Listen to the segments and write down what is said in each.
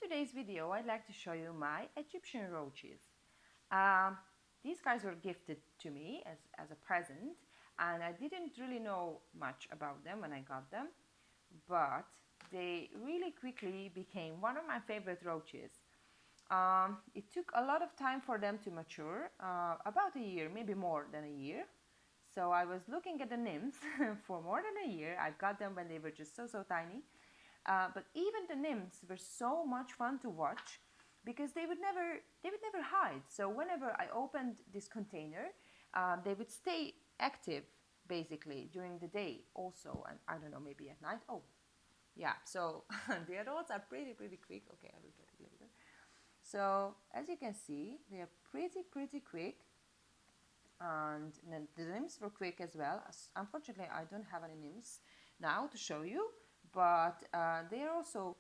today's video, I'd like to show you my Egyptian roaches. Um, these guys were gifted to me as a present, and I didn't really know much about them when I got them, but they really quickly became one of my favorite roaches. It took a lot of time for them to mature, about a year, maybe more than a year. So I was looking at the nymphs for more than a year. I got them when they were just so tiny. But even the nymphs were so much fun to watch because they would never hide. So whenever I opened this container, they would stay active basically during the day also, and I don't know, maybe at night. Oh, yeah. So the adults are pretty quick. Okay, I will get it later. So as you can see, they are pretty quick, and the nymphs were quick as well. Unfortunately, I don't have any nymphs now to show you, but they are also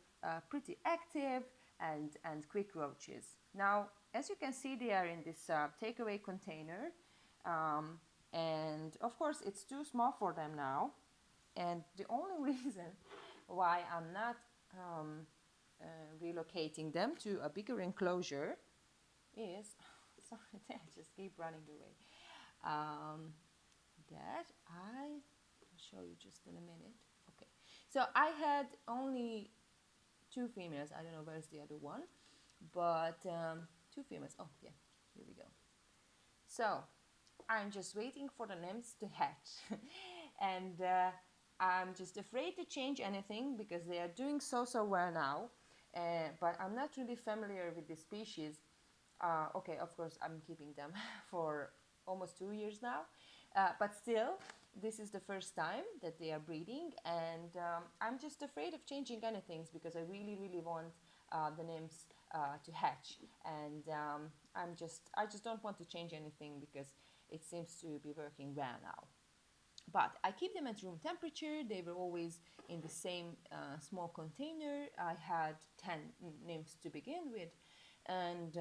pretty active and quick roaches. Now, as you can see, they are in this takeaway container, and of course it's too small for them now, and the only reason why I'm not relocating them to a bigger enclosure is sorry, I just keep running away. That I will show you just in a minute. Okay, so I had only two females. I don't know where's the other one, but two females. Oh yeah, here we go. So I'm just waiting for the nymphs to hatch, and I'm just afraid to change anything because they are doing so well now. But I'm not really familiar with the species. Okay, of course, I'm keeping them for almost 2 years now, but still, this is the first time that they are breeding, and I'm just afraid of changing anything because I really want the nymphs to hatch, and I just don't want to change anything because it seems to be working well now. But I keep them at room temperature. They were always in the same small container. I had 10 nymphs to begin with, and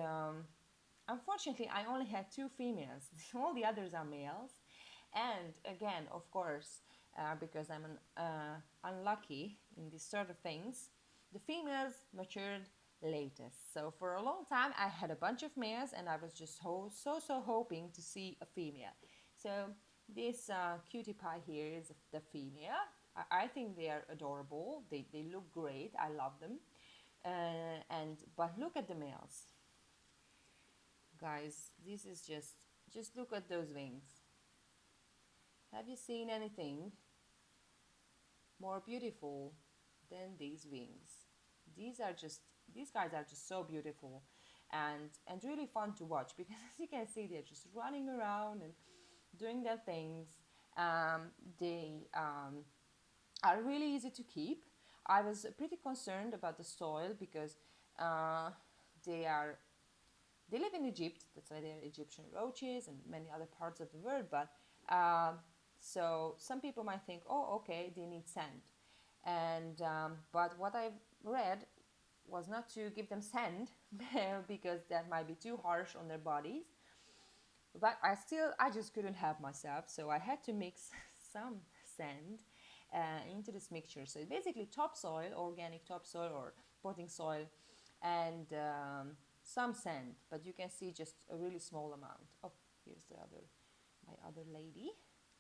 unfortunately I only had two females. All the others are males, and again, of course, because I'm unlucky in these sort of things, the females matured latest. So for a long time I had a bunch of males, and I was just so hoping to see a female. So this cutie pie here is the female. I think they are adorable. They look great. I love them. But look at the males, guys. This is just look at those wings. Have you seen anything more beautiful than these wings? These guys are just so beautiful, and really fun to watch because as you can see, they're just running around and doing their things. They are really easy to keep. I was pretty concerned about the soil because uh, they are they live in Egypt. That's why they're Egyptian roaches and many other parts of the world. But so some people might think, oh, okay, they need sand. And but what I've read was not to give them sand because that might be too harsh on their bodies. But I just couldn't help myself, so I had to mix some sand into this mixture. So it's basically topsoil, organic topsoil or potting soil, and some sand. But you can see just a really small amount. Oh, here's my other lady.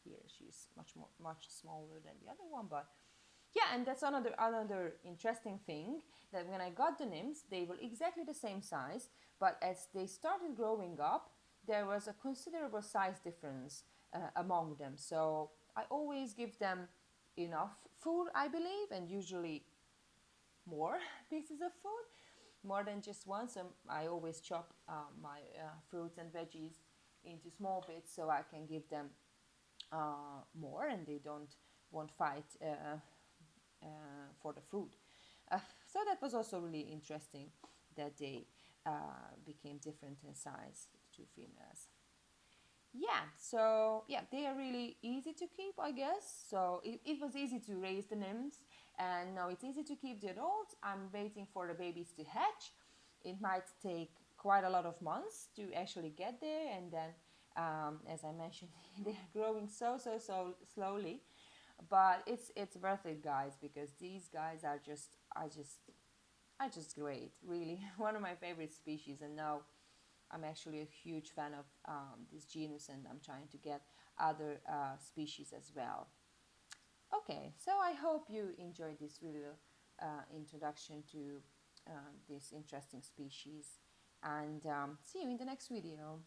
Here she's much smaller than the other one, but yeah, and that's another interesting thing, that when I got the nymphs, they were exactly the same size, but as they started growing up, there was a considerable size difference among them. So I always give them enough food, I believe, and usually more pieces of food, more than just one. So I always chop my fruits and veggies into small bits so I can give them more, and they won't fight for the food. So that was also really interesting that they became different in size, the two females. Yeah, so yeah, they are really easy to keep, I guess. So it was easy to raise the nymphs, and now it's easy to keep the adults. I'm waiting for the babies to hatch. It might take quite a lot of months to actually get there, and then as I mentioned, they are growing so slowly, but it's worth it, guys, because these guys are just are just great, really. One of my favorite species, and now I'm actually a huge fan of this genus, and I'm trying to get other species as well. Okay, so I hope you enjoyed this little introduction to this interesting species, and see you in the next video.